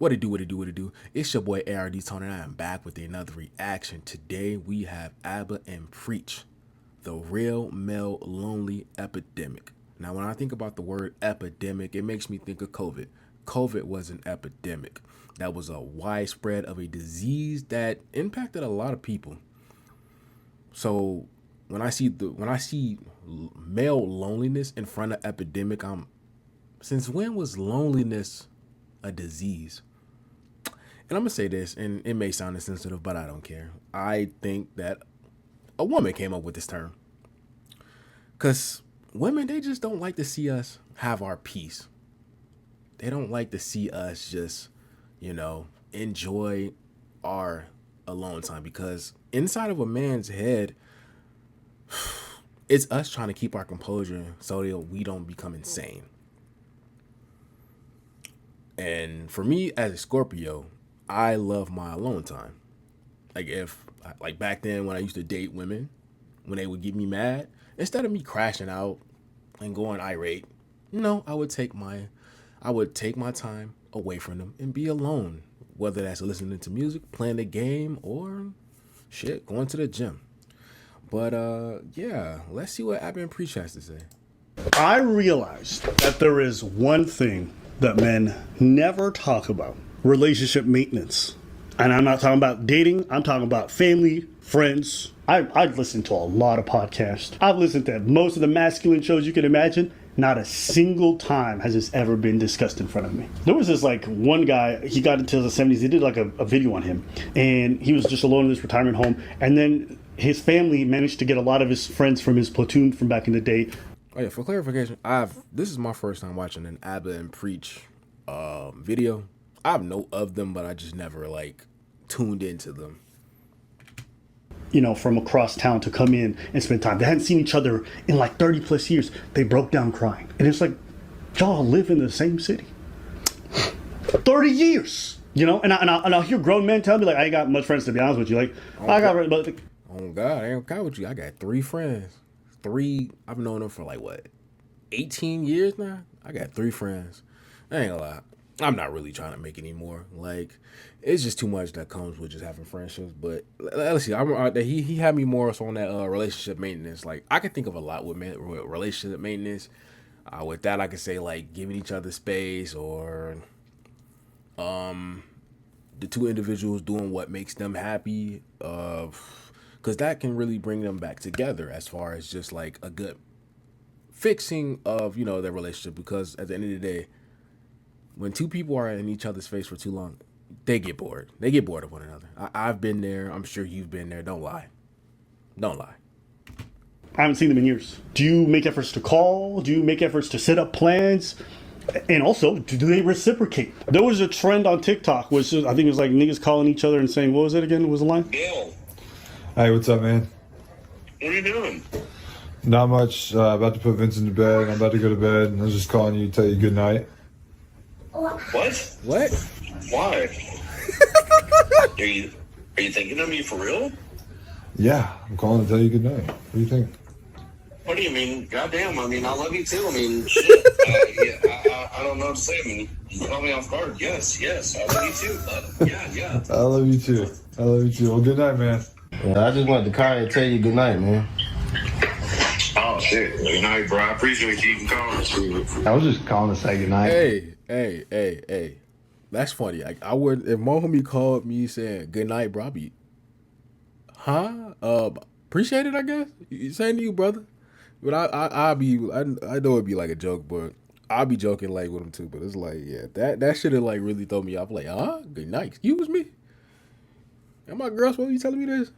What it do, what it do, what it do. It's your boy ArD Tone, and I am back with another reaction. Today we have ABBA and Preach, the real male lonely epidemic. Now, when I think about the word epidemic, it makes me think of COVID. COVID was an epidemic. That was a widespread of a disease that impacted a lot of people. So when I see male loneliness in front of epidemic, since when was loneliness a disease? And I'm going to say this, and it may sound insensitive, but I don't care. I think that a woman came up with this term. Because women, they just don't like to see us have our peace. They don't like to see us just, enjoy our alone time. Because inside of a man's head, it's us trying to keep our composure so that we don't become insane. And for me, as a Scorpio, I love my alone time. Like back then when I used to date women, when they would get me mad, instead of me crashing out and going irate, I would take my time away from them and be alone. Whether that's listening to music, playing the game, or going to the gym. But let's see what ABBA and Preach has to say. I realized that there is one thing that men never talk about: relationship maintenance. And I'm not talking about dating, I'm talking about family, friends. I've listened to a lot of podcasts. I've listened to most of the masculine shows you can imagine. Not a single time has this ever been discussed in front of me. There was this one guy, he got into the 70s, they did a video on him. And he was just alone in this retirement home. And then his family managed to get a lot of his friends from his platoon from back in the day. Oh yeah, for clarification, this is my first time watching an ABBA and Preach video. I know of them, but I just never tuned into them. From across town to come in and spend time. They hadn't seen each other in 30 plus years. They broke down crying. And it's like, y'all live in the same city. 30 years, and I'll hear grown men tell me I ain't got much friends, to be honest with you. Oh God, I ain't got with you. I got 3 friends. I've known them for 18 years now? I got 3 friends. I ain't gonna lie. I'm not really trying to make any more. It's just too much that comes with just having friendships. But let's see. He had me more so on that relationship maintenance. I can think of a lot with relationship maintenance. With that, I could say giving each other space, or the 2 individuals doing what makes them happy. Because that can really bring them back together as far as just a good fixing of their relationship. Because at the end of the day, when 2 people are in each other's face for too long, they get bored. They get bored of one another. I've been there. I'm sure you've been there. Don't lie. I haven't seen them in years. Do you make efforts to call? Do you make efforts to set up plans? And also, do they reciprocate? There was a trend on TikTok, which I think it was niggas calling each other and saying, what was it again? What was the line? Bill. Hey, what's up, man? What are you doing? Not much. About to put Vincent to bed. I'm about to go to bed. I was just calling you to tell you good night. What? What? Why? Are you thinking of me for real? Yeah, I'm calling to tell you good night. What do you think? What do you mean? Goddamn, I love you too. Shit. I don't know what to say. You caught me off guard. Yes, I love you too, bud. Yeah. I love you too. Well, good night, man. Yeah, I just wanted to call and tell you good night, man. Oh, shit. Good night, bro. I appreciate you even calling. I was just calling to say good night. Hey. That's funny. I would, if my homie called me saying good night, bro, I'd be, appreciate it, I guess. Saying to you, brother. But I know it'd be a joke, but I'll be joking with him too. But it's that should have really throw me off. Good night. Excuse me. Am my girl supposed to be telling me this?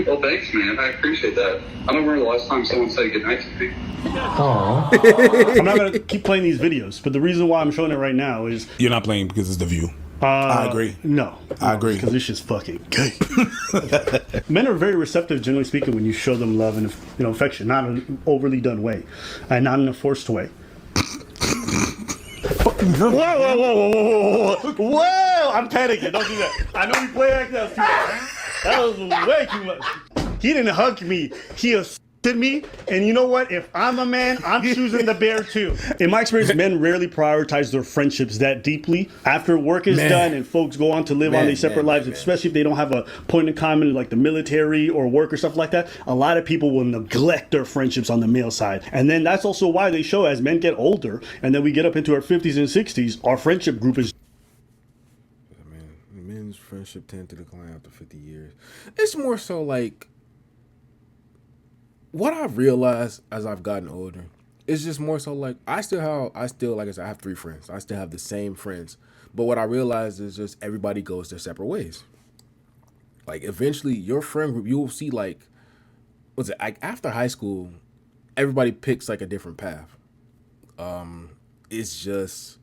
Well, thanks, man. I appreciate that. I don't remember the last time someone said goodnight to me. Aww. I'm not going to keep playing these videos, but the reason why I'm showing it right now is... You're not playing because it's The View. I agree. No. I agree. Because this shit's fucking gay. Men are very receptive, generally speaking, when you show them love and affection. Not in an overly done way. And not in a forced way. Whoa! I'm panicking. Don't do that. I know we play like that. That was way too much. He didn't hug me. He than me, and you know what? If I'm a man, I'm choosing the bear too. In my experience, men rarely prioritize their friendships that deeply. After work is done and folks go on to live on their separate lives, especially if they don't have a point in common like the military or work or stuff like that, a lot of people will neglect their friendships on the male side. And then that's also why they show as men get older and then we get up into our 50s and 60s, our friendship group is men's friendship tend to decline after 50 years. It's more so like what I've realized as I've gotten older is just more so like I still like I said, I have 3 friends. I still have the same friends. But what I realized is just everybody goes their separate ways. Like eventually your friend group, you'll see like like after high school, everybody picks like a different path. It's just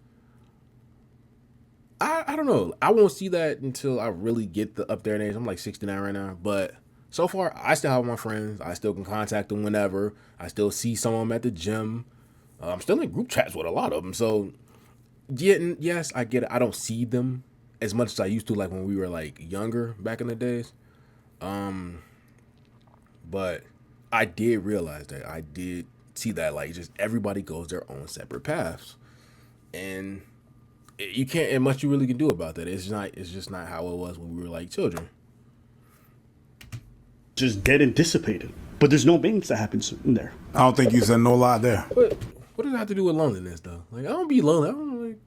I don't know. I won't see that until I really get up there in age. I'm like 69 right now, but so far I still have my friends. I still can contact them whenever. I still see some of them at the gym. I'm still in group chats with a lot of them. So yes, I get it. I don't see them as much as I used to, like when we were like younger back in the days. But I did realize that I did see that like just everybody goes their own separate paths, and you can't, and much you really can do about that. It's just not how it was when we were like children. just dead and dissipated. But there's no maintenance that happens in there. I don't think you said no lie there. But what does it have to do with loneliness though? Like I don't be lonely. I don't like.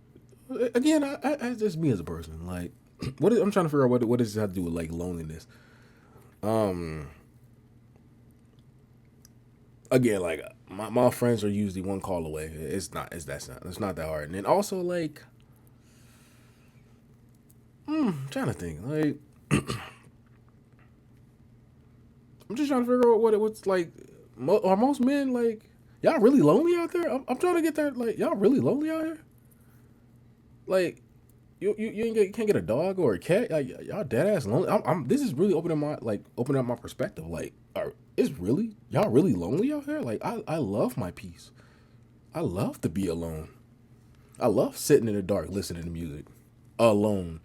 Again, I just me as a person. Like I'm trying to figure out what does it have to do with like loneliness. Again, like my friends are usually one call away. It's not that hard. And then also like. I'm trying to think. Like, I'm just trying to figure out what's like. Are most men like y'all really lonely out there? I'm trying to get there. Like, y'all really lonely out here? Like, you can't get a dog or a cat. Like, y'all dead ass lonely. This is really opening up my perspective. Like, y'all really lonely out here? Like, I love my peace. I love to be alone. I love sitting in the dark listening to music alone.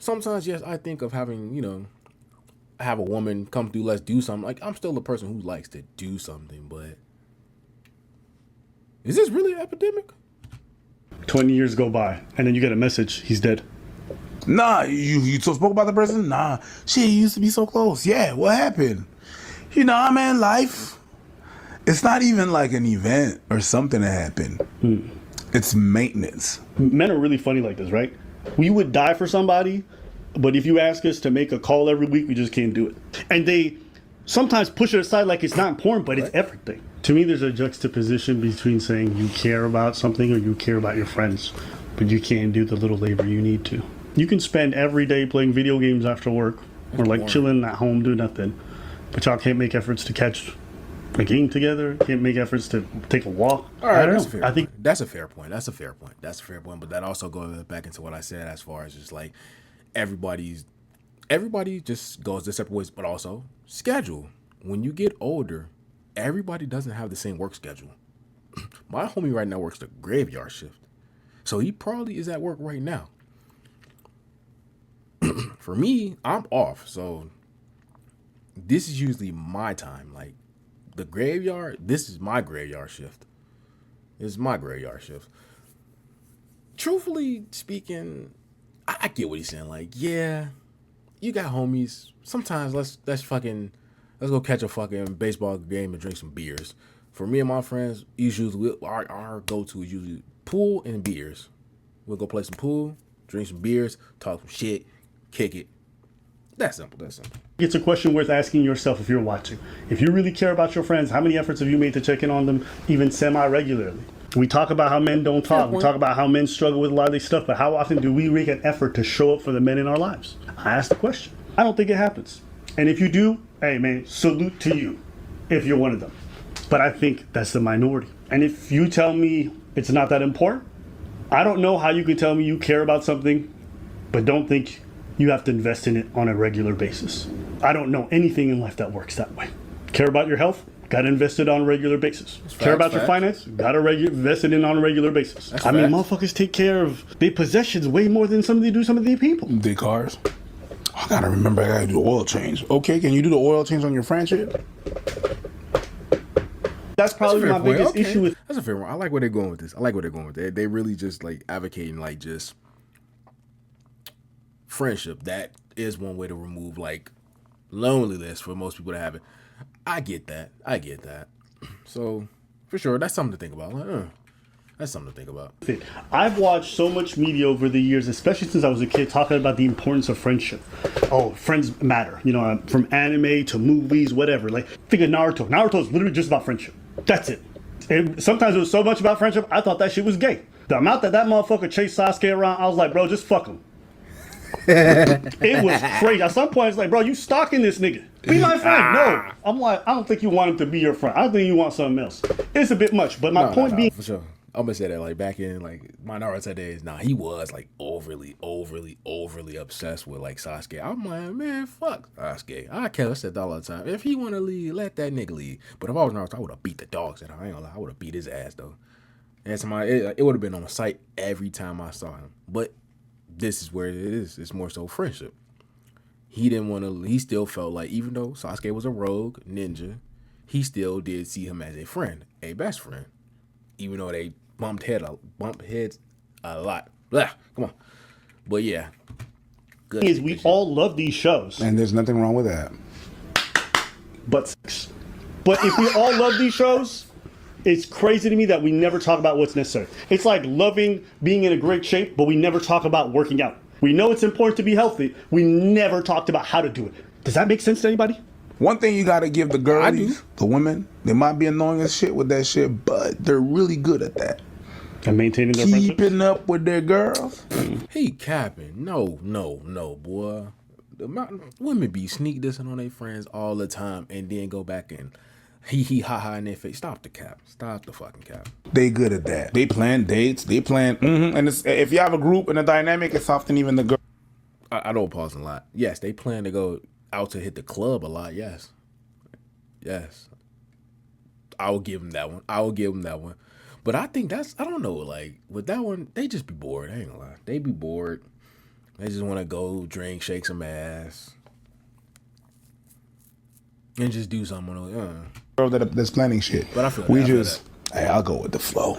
Sometimes, yes, I think of having, have a woman come through, let's do something. Like, I'm still a person who likes to do something, but is this really an epidemic? 20 years go by, and then you get a message, he's dead. Nah, you so spoke about the person? Nah, shit, you used to be so close. Yeah, what happened? Man, life, it's not even like an event or something that happened. It's maintenance. Men are really funny like this, right? We would die for somebody, but if you ask us to make a call every week, we just can't do it. And they sometimes push it aside like it's not important, but it's everything. To me, there's a juxtaposition between saying you care about something or you care about your friends, but you can't do the little labor you need to. You can spend every day playing video games after work or like chilling at home, doing nothing, but y'all can't make efforts to catch a game together, can't make efforts to take a walk. All right, I think that's a fair point. That's a fair point. But that also goes back into what I said as far as just like everybody just goes their separate ways, but also schedule. When you get older, everybody doesn't have the same work schedule. My homie right now works the graveyard shift, so he probably is at work right now. For me, I'm off, so this is usually my time. Like the graveyard, this is my graveyard shift. Truthfully speaking, I get what he's saying. Like, yeah, you got homies. Sometimes let's go catch a fucking baseball game and drink some beers. For me and my friends, usually our go-to is usually pool and beers. We'll go play some pool, drink some beers, talk some shit, kick it. That's simple. It's a question worth asking yourself if you're watching. If you really care about your friends, how many efforts have you made to check in on them even semi-regularly? We talk about how men don't talk. We talk about how men struggle with a lot of this stuff, but how often do we make an effort to show up for the men in our lives? I ask the question. I don't think it happens. And if you do, hey man, salute to you if you're one of them. But I think that's the minority. And if you tell me it's not that important, I don't know how you can tell me you care about something, but don't think you have to invest in it on a regular basis. I don't know anything in life that works that way. Care about your health? Got to invest it on a regular basis. Care about your finance? Got to invest it in on a regular basis. I mean, motherfuckers take care of their possessions way more than some of their people. Their cars. I gotta remember I gotta do oil change. Okay, can you do the oil change on your friendship? That's probably That's a my fair point. biggest Okay. issue with That's a fair one. I like where they're going with this. I like where they're going with it. They really just like advocating like just friendship. That is one way to remove like loneliness for most people to have it. I get that. I get that. So for sure, that's something to think about. Like, that's something to think about. it. I've watched so much media over the years, especially since I was a kid, talking about the importance of friendship. Oh, friends matter. You know, from anime to movies, whatever. Like, think of Naruto. Naruto is literally just about friendship. That's it. And sometimes it was so much about friendship, I thought that shit was gay. The amount that motherfucker chased Sasuke around, I was like, bro, just fuck him. It was crazy. At some point, it's like, bro, you stalking this nigga. Be my friend. No. I'm like, I don't think you want him to be your friend. I think you want something else. It's a bit much. But my point being, for sure. I'm gonna say that like back in like my Naruto days, he was like overly obsessed with like Sasuke. I'm like, man, fuck Sasuke. I said that all the time. If he wanna leave, let that nigga leave. But if I was Naruto, I would have beat the dogs out. I ain't gonna lie, I would have beat his ass though. And somebody, it would have been on sight every time I saw him. But this is where it is. It's more so friendship. He didn't want to. He still felt like even though Sasuke was a rogue ninja, he still did see him as a friend, a best friend. Even though they bumped heads a lot. Blah, come on. But yeah. Good. is we all love these shows. And there's nothing wrong with that. But if we all love these shows, it's crazy to me that we never talk about what's necessary. It's like loving being in a great shape, but we never talk about working out. We know it's important to be healthy. We never talked about how to do it. Does that make sense to anybody? One thing you gotta give the girlies, the women, they might be annoying as shit with that shit, but they're really good at that. And maintaining their friendship? Keeping up with their girls. He capping. No, boy. Women be sneak dissing on their friends all the time and then go back and ha ha in their face. Stop the cap. Stop the fucking cap. They good at that. They plan dates. They plan. And if you have a group and a dynamic, it's often even the girl. I don't pause a lot. Yes, they plan to go out to hit the club a lot. Yes. I will give them that one. But I think I don't know, like, with that one, they just be bored. I ain't gonna lie. They be bored. They just want to go drink, shake some ass, and just do something. Girl that's planning shit. But I feel we that, I feel just, hey, I'll go with the flow.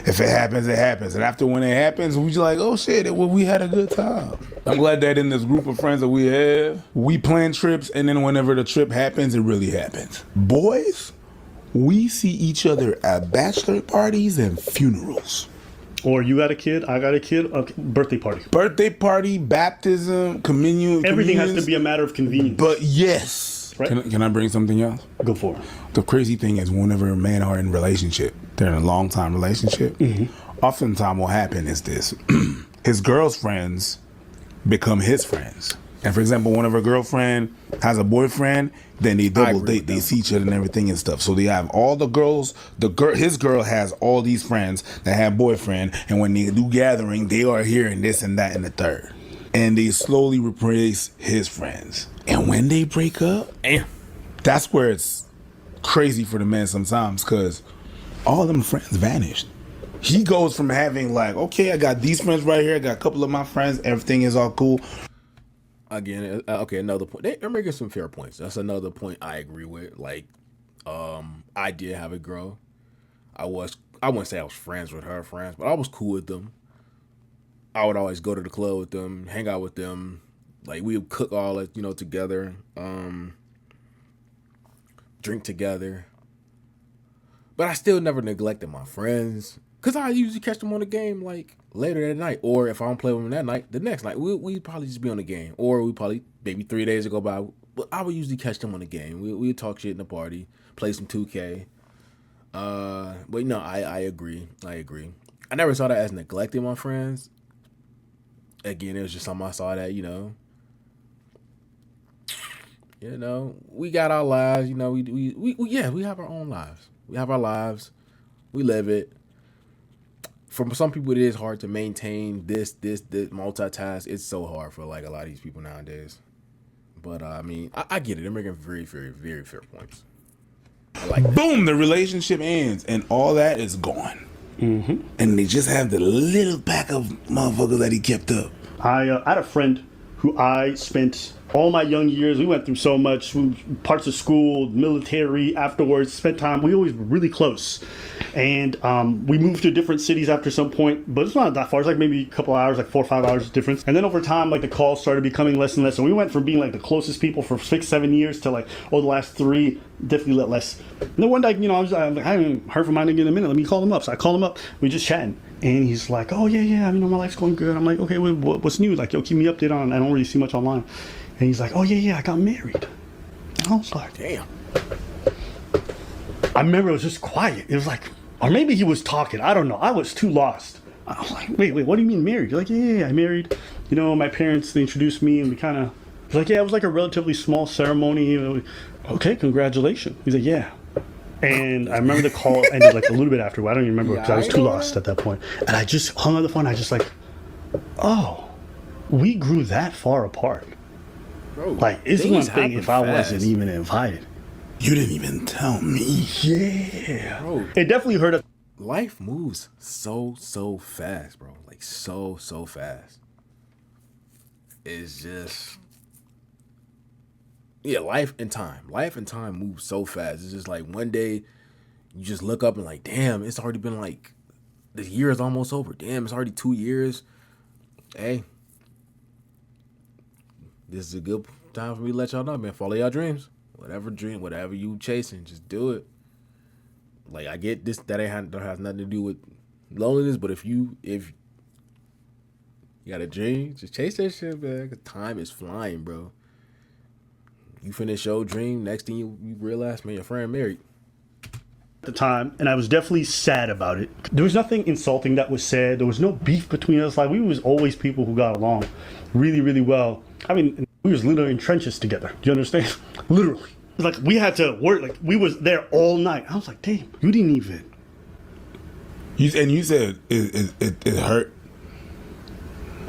If it happens, it happens. And after when it happens, we just like, oh shit, we had a good time. I'm glad that in this group of friends that we have, we plan trips, and then whenever the trip happens, it really happens. Boys, we see each other at bachelor parties and funerals. Or you got a kid, I got a kid, okay, birthday party, baptism, communion. Everything has to be a matter of convenience. But yes. Right. Can I bring something else? Go for it. The crazy thing is whenever men are in a relationship, they're in a long time relationship, oftentimes what happens is this. His girl's friends become his friends. And for example, one of her girlfriend has a boyfriend, then they double date, they see each other and everything and stuff. So they have all the girls, his girl has all these friends that have boyfriend, and when they do gathering, they are hearing this and that and the third. And they slowly replace his friends. And when they break up, that's where it's crazy for the men sometimes, because all them friends vanished. He goes from having like, okay, I got these friends right here, I got a couple of my friends, everything is all cool. Again, okay, another point. They're making some fair points. That's another point I agree with. Like, I did have a girl. I wouldn't say I was friends with her friends, but I was cool with them. I would always go to the club with them, hang out with them. Like, we would cook all that, together, drink together. But I still never neglected my friends, because I usually catch them on the game, like, later that night. Or if I don't play with them that night, the next night, we'd probably just be on the game. Or we probably, maybe 3 days would go by. But I would usually catch them on the game. We'd talk shit in the party, play some 2K. But no, I agree. I never saw that as neglecting my friends. Again, it was just something I saw that, we got our lives, we have our own lives. We have our lives. We live it. For some people, it is hard to maintain this multitask. It's so hard for like a lot of these people nowadays. But I mean, I get it. They're making very, very, very fair points. I like that. Boom, the relationship ends and all that is gone. And they just have the little pack of motherfuckers that he kept up. I had a friend who I spent all my young years, we went through so much, parts of school, military, afterwards, spent time, we always were really close. And we moved to different cities after some point, but it's not that far. It's like maybe a couple hours, like 4 or 5 hours difference. And then over time, like the calls started becoming less and less. And we went from being like the closest people for 6-7 years to like, the last 3, definitely let less. And then one day, you know, I haven't heard from my nigga in a minute. Let me call him up. So I call him up. We just chatting. And he's like, oh, yeah, you know, my life's going good. I'm like, okay, what's new? Like, yo, keep me updated on, I don't really see much online. And he's like, oh, yeah, I got married. And I was like, damn. I remember it was just quiet. It was like, or maybe he was talking. I don't know. I was too lost. I was like, wait, what do you mean married? You're like, yeah, I married. You know, my parents, they introduced me and we kind of, like, yeah, it was like a relatively small ceremony. You know, okay, congratulations. He's like, yeah. And I remember the call ended like a little bit after. I don't even remember because I was too lost at that point. And I just hung on the phone. I just like, oh, we grew that far apart. Bro, like, it's one thing if I fast. wasn't even invited. You didn't even tell me. Yeah. Bro, It definitely hurt us. life moves so fast, bro. Like so fast. It's just, yeah, life and time move so fast. It's just like one day you just look up and like, damn, it's already been like, the year is almost over. Damn, it's already 2 years. Hey, this is a good time for me to let y'all know, man. Follow y'all dreams. Whatever you chasing, just do it. Like, I get this, that has nothing to do with loneliness, but if you got a dream, just chase that shit, man. 'Cause time is flying, bro. You finish your dream, next thing you realize, man, your friend married. At the time, and I was definitely sad about it. There was nothing insulting that was said. There was no beef between us. Like, we was always people who got along really, really well. I mean, we was literally in trenches together. Do you understand? Literally. It's like we had to work. Like, we was there all night. I was like, damn, you didn't even. You said it hurt.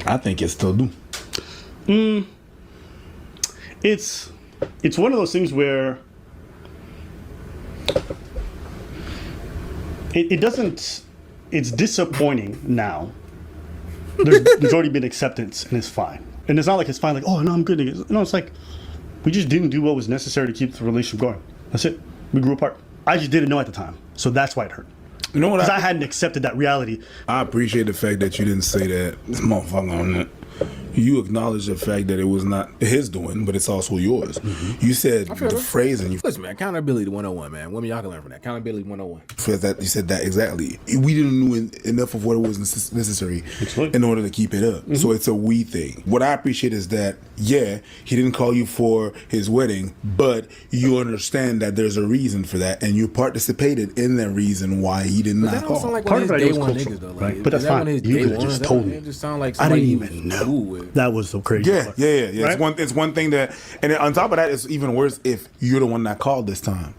I think it still do. It's one of those things where it doesn't. It's disappointing now. There's already been acceptance, and it's fine. And it's not like it's fine. Like, oh no, I'm good. No, it's like we just didn't do what was necessary to keep the relationship going. That's it. We grew apart. I just didn't know at the time, so that's why it hurt. You know what? Because I hadn't accepted that reality. I appreciate the fact that you didn't say that. This motherfucker on that. You acknowledge the fact that it was not his doing, but it's also yours. Mm-hmm. You said the phrase, and you Listen, man, accountability 101, man. Women, y'all can learn from that. Accountability 101. you said that exactly. We didn't know enough of what it was necessary in order to keep it up. Mm-hmm. So it's a we thing. What I appreciate is that, yeah, he didn't call you for his wedding, but you understand that there's a reason for that, and you participated in that reason why he did not call. Sound like Part one of of it his day was one cultural, niggas, though. right? Like, But that's is that fine. one of his You day could have ones? just told me. It just sound like I somebody didn't he was even know. cool with. That was so crazy. Yeah. Right? It's one thing that, and on top of that, it's even worse if you're the one that called this time.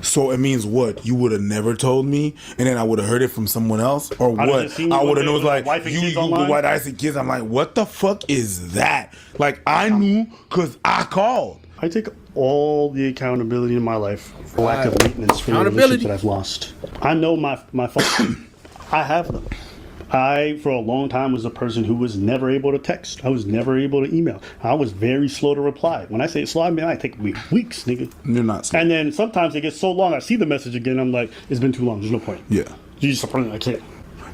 So it means what? You would have never told me, and then I would have heard it from someone else, or I'd have what? just seen you I would have one known day like with wife and you kids online. what I see kids. I'm like, what the fuck is that? Like, I knew because I called. I take all the accountability in my life for lack of maintenance for the Accountability. relationships that I've lost. I know my faults. I have them. I, for a long time, was a person who was never able to text. I was never able to email. I was very slow to reply. When I say slow, I mean I take weeks, nigga. You're not. Slow. And then sometimes it gets so long, I see the message again, I'm like, it's been too long. There's no point. Yeah. You just I can't.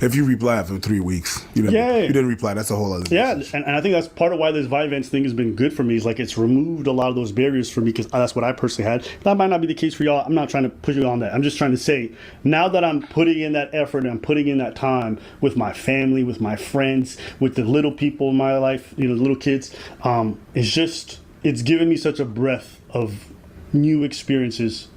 If you reply after 3 weeks, you didn't reply. That's a whole other. Yeah, message. and I think that's part of why this Vyvanse thing has been good for me. Is like it's removed a lot of those barriers for me because that's what I personally had. That might not be the case for y'all. I'm not trying to push you on that. I'm just trying to say now that I'm putting in that effort and I'm putting in that time with my family, with my friends, with the little people in my life, you know, the little kids. It's given me such a breath of new experiences.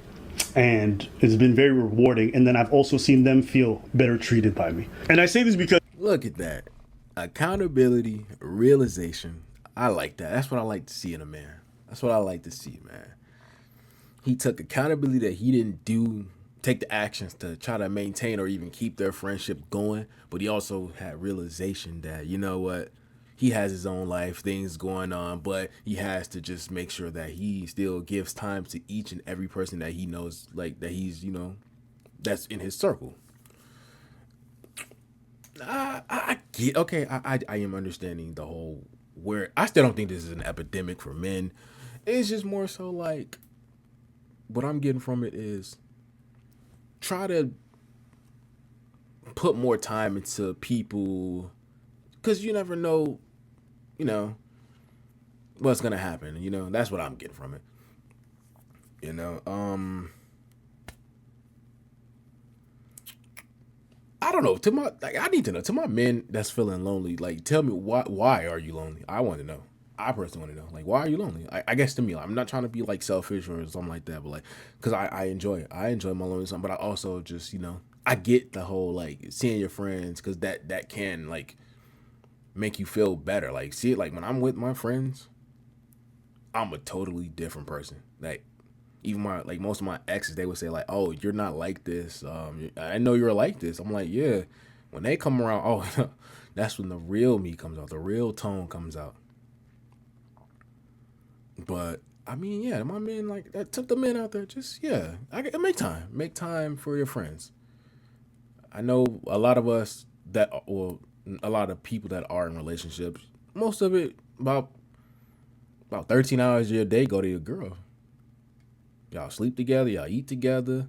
And it's been very rewarding. And then I've also seen them feel better treated by me. And I say this because Look at that. Accountability, realization. I like that. That's what I like to see in a man. That's what I like to see, man. He took accountability that he didn't take the actions to try to maintain or even keep their friendship going. But he also had realization that, you know what? He has his own life, things going on, but he has to just make sure that he still gives time to each and every person that he knows, like that he's, you know, that's in his circle. I get, okay, I am understanding the whole where I still don't think this is an epidemic for men. It's just more so like what I'm getting from it is try to put more time into people, because you never know, you know, what's gonna happen. You know, that's what I'm getting from it. You know, I don't know. I need to know. To my men that's feeling lonely, like, tell me why are you lonely? I want to know. I personally want to know, like, why are you lonely? I guess to me, I'm not trying to be like selfish or something like that, but like, because I enjoy it. I enjoy my loneliness, but I also just, you know, I get the whole like seeing your friends, because that can like make you feel better. Like, see it, like when I'm with my friends, I'm a totally different person. Like, even most of my exes, they would say like, "Oh, you're not like this. I know you're like this." I'm like, yeah. When they come around, oh, that's when the real me comes out. The real tone comes out. But I mean, yeah, my men, like, that took the men out there. Just, yeah, make time for your friends. I know a lot of us a lot of people that are in relationships, most of it about 13 hours of your day go to your girl. Y'all sleep together, y'all eat together.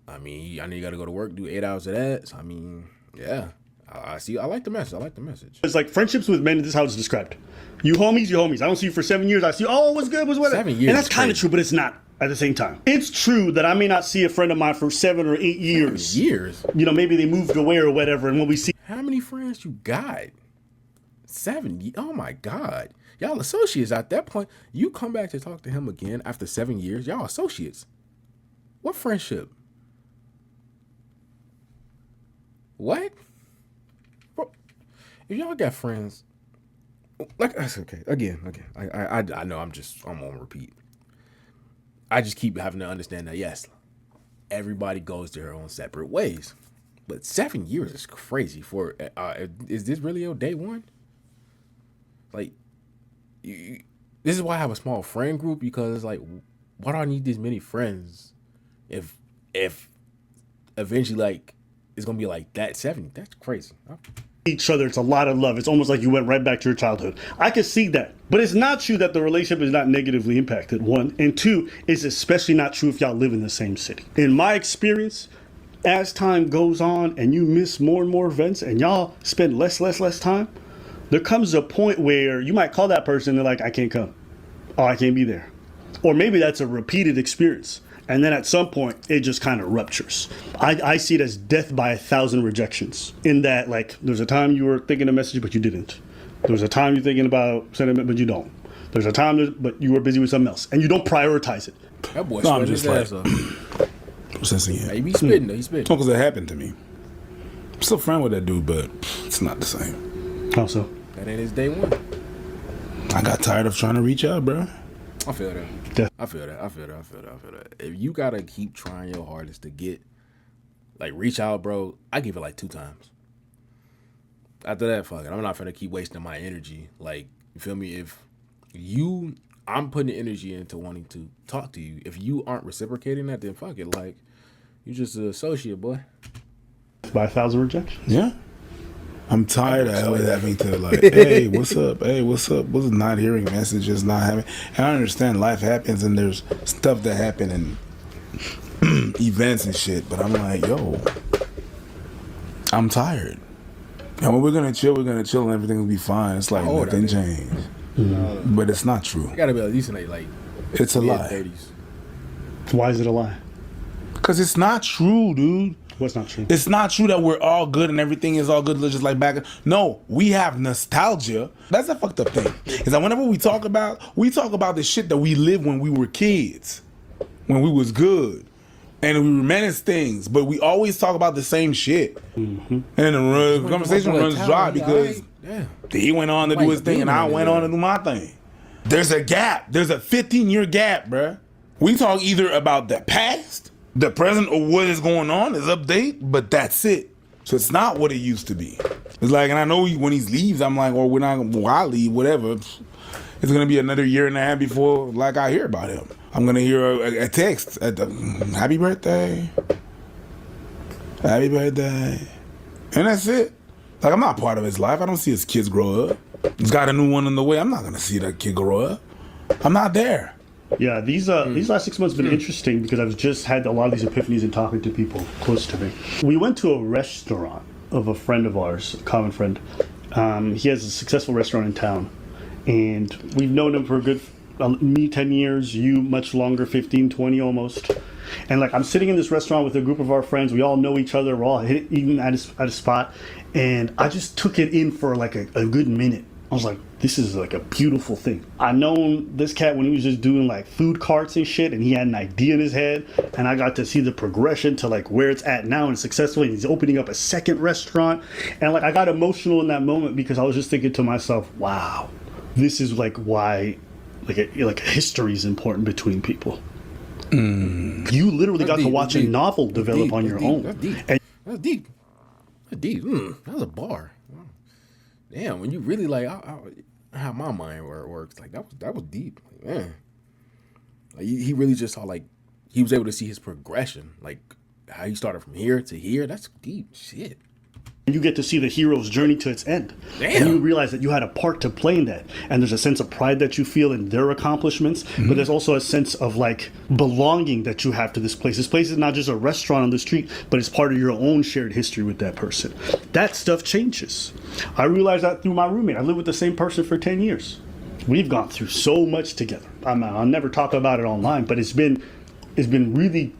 I mean, I know you got to go to work, do 8 hours of that. So, I mean, yeah. I see. I like the message. It's like friendships with men. This is how it's described. You homies. I don't see you for 7 years. I see you. Oh, what's good? What's what? 7 years. And that's kind of true, but it's not at the same time. It's true that I may not see a friend of mine for 7 or 8 years. Years? You know, maybe they moved away or whatever. And when we see. How many friends you got? 7 years? Oh, my God. Y'all associates at that point. You come back to talk to him again after 7 years. Y'all associates. What friendship? What? Bro, if y'all got friends, like, that's okay. Again. I know I'm on repeat. I just keep having to understand that, yes, everybody goes their own separate ways. But 7 years is crazy for, is this really your day one? Like, this is why I have a small friend group, because it's like, why do I need this many friends if eventually, like, it's gonna be like that 70? That's crazy. Each other, it's a lot of love. It's almost like you went right back to your childhood. I can see that, but it's not true that the relationship is not negatively impacted. One, and two, it's especially not true if y'all live in the same city. In my experience, as time goes on and you miss more and more events and y'all spend less time, there comes a point where you might call that person and they're like, I can't come. Oh, I can't be there. Or maybe that's a repeated experience. And then at some point, it just kind of ruptures. I see it as death by 1,000 rejections. In that, like, there's a time you were thinking a message, but you didn't. There's a time you're thinking about sentiment, but you don't. There's a time, but you were busy with something else. And you don't prioritize it. That boy No, I'm sweating just his like, ass off. what's that saying? He be spitting though. He spitting. Because it happened to me. I'm still friend with that dude, but it's not the same. How so? That ain't his day one. I got tired of trying to reach out, bro. I feel that. Yeah. I feel that. If you gotta keep trying your hardest to get, like, reach out, bro, I give it like 2 times. After that, fuck it. I'm not finna keep wasting my energy. Like, you feel me? I'm putting energy into wanting to talk to you. If you aren't reciprocating that, then fuck it. Like, you just an associate, boy. By 1,000 rejections. Yeah. I'm tired of always having to, like, hey, what's up? Hey, what's up? What's not hearing messages, not having. And I understand life happens and there's stuff that happen and events and shit, but I'm like, yo, I'm tired. And when we're gonna chill and everything will be fine. It's like nothing changed. Mm-hmm. But it's not true. You gotta be at least in like it's a lie. 30s. Why is it a lie? Because it's not true, dude. What's not true? It's not true that we're all good and everything is all good just like back. No, we have nostalgia. That's a fucked up thing. Is that whenever we talk about the shit that we lived when we were kids, when we was good, and we reminisce things, but we always talk about the same shit. Mm-hmm. And then the conversation runs dry because he went on to do his thing and I went on to do my thing. There's a gap. There's a 15-year gap, bruh. We talk either about the past, the present, or what is going on is update, but that's it. So it's not what it used to be. It's like, and I know when he leaves, I'm like, well, I leave, whatever. It's gonna be another year and a half before, like, I hear about him. I'm gonna hear a text at the happy birthday, and that's it. Like, I'm not part of his life. I don't see his kids grow up. He's got a new one on the way. I'm not gonna see that kid grow up. I'm not there. Yeah, these last 6 months have been interesting because I've just had a lot of these epiphanies and talking to people close to me. We went to a restaurant of a friend of ours, a common friend. He has a successful restaurant in town, and we've known him for a good, me 10 years, you much longer, 15, 20 almost. And like I'm sitting in this restaurant with a group of our friends. We all know each other. We're all eating at a spot, and I just took it in for like a good minute. I was like, this is like a beautiful thing. I known this cat when he was just doing like food carts and shit, and he had an idea in his head, and I got to see the progression to like where it's at now and successfully. And he's opening up a second restaurant, and like I got emotional in that moment because I was just thinking to myself, wow, this is like why like history is important between people. You literally got to watch a novel develop on your own. That's deep. That's deep. That's deep. That was a bar. Damn, when you really like how my mind works, like that was deep. Like, man, like he really just saw like he was able to see his progression, like how he started from here to here. That's deep shit. You get to see the hero's journey to its end. Damn. And you realize that you had a part to play in that. And there's a sense of pride that you feel in their accomplishments, but there's also a sense of like belonging that you have to this place. This place is not just a restaurant on the street, but it's part of your own shared history with that person. That stuff changes. I realized that through my roommate. I lived with the same person for 10 years. We've gone through so much together. I'll never talk about it online, but it's been really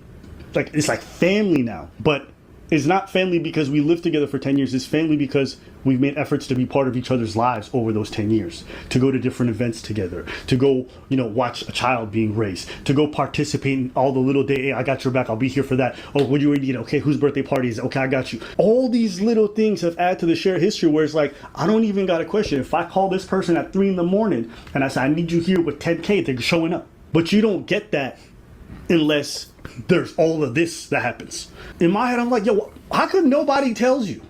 like, it's like family now. But it's not family because we lived together for 10 years. It's family because we've made efforts to be part of each other's lives over those 10 years. To go to different events together. To go, watch a child being raised. To go participate in all the little day, hey, I got your back, I'll be here for that. Oh, what do you need? Okay, whose birthday party is it? Okay, I got you. All these little things have added to the shared history where it's like, I don't even got a question. If I call this person at 3 a.m. and I say, I need you here with 10K, they're showing up. But you don't get that unless there's all of this that happens. In my head, I'm like, yo, how come nobody tells you?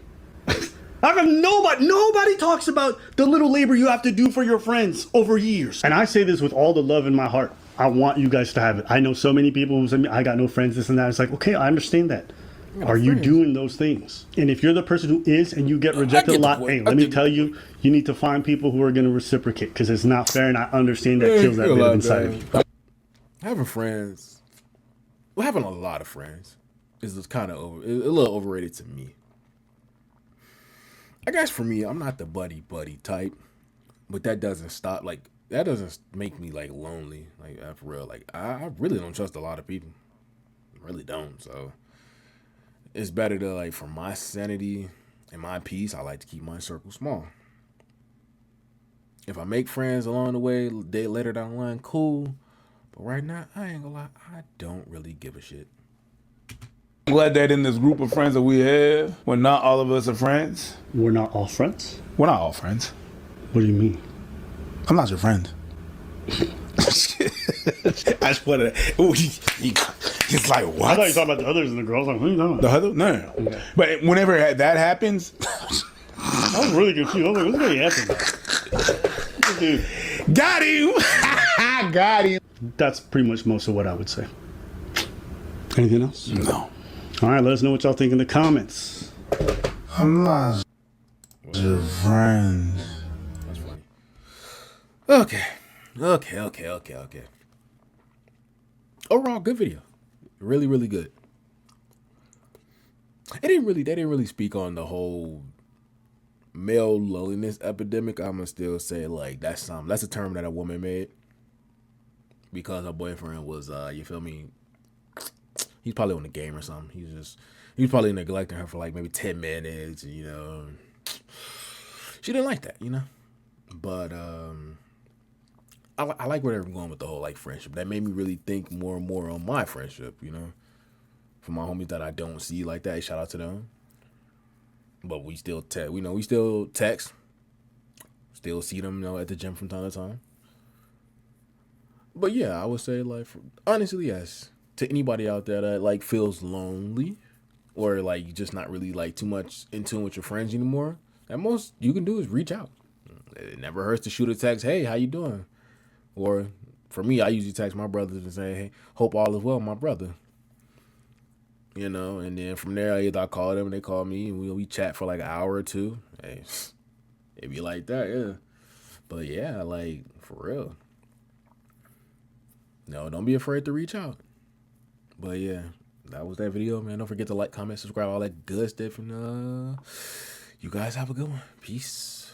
How come nobody talks about the little labor you have to do for your friends over years? And I say this with all the love in my heart. I want you guys to have it. I know so many people who say, I got no friends, this and that. It's like, okay, I understand that. Are you doing those things? And if you're the person who is and you get rejected a lot, hey, let me tell you, you need to find people who are going to reciprocate because it's not fair, and I understand that kills that bit inside of you. Having friends, well, having a lot of friends is kind of a little overrated to me. I guess for me, I'm not the buddy type, but that doesn't make me like lonely, like for real. Like I really don't trust a lot of people, I really don't. So it's better to like for my sanity and my peace, I like to keep my circle small. If I make friends along the way, later down the line, cool. But right now, I ain't gonna lie, I don't really give a shit. I'm glad that in this group of friends that we have, when not all of us are friends. We're not all friends? We're not all friends. What do you mean? I'm not your friend. I just put it. It's like, what? I thought you were talking about the others and the girls. Like, what are you talking about? The other? No. Okay. But whenever that happens, I was really confused. I was like, what's going to happen? Dude. Got him. Got him. That's pretty much most of what I would say. Anything else? No. All right, let us know what y'all think in the comments. I'm not your friend. That's funny. Okay. Overall, good video. Really, really good. They didn't really speak on the whole male loneliness epidemic. I'm gonna still say like that's a term that a woman made because her boyfriend was you feel me. He's probably on the game or something. He's probably neglecting her for like maybe 10 minutes. She didn't like that, But I like where they're going with the whole like friendship. That made me really think more and more on my friendship, For my homies that I don't see like that, shout out to them. But we still we still text, still see them, at the gym from time to time. But yeah, I would say like honestly, yes. To anybody out there that like feels lonely or like just not really like too much in tune with your friends anymore, at most you can do is reach out. It never hurts to shoot a text, hey, how you doing? Or for me, I usually text my brothers and say, hey, hope all is well, my brother. And then from there, either I call them, they call me, and we chat for like an hour or two. Hey, it be like that, yeah. But yeah, like for real. No, don't be afraid to reach out. But yeah, that was that video, man. Don't forget to like, comment, subscribe, all that good stuff. And you guys have a good one. Peace.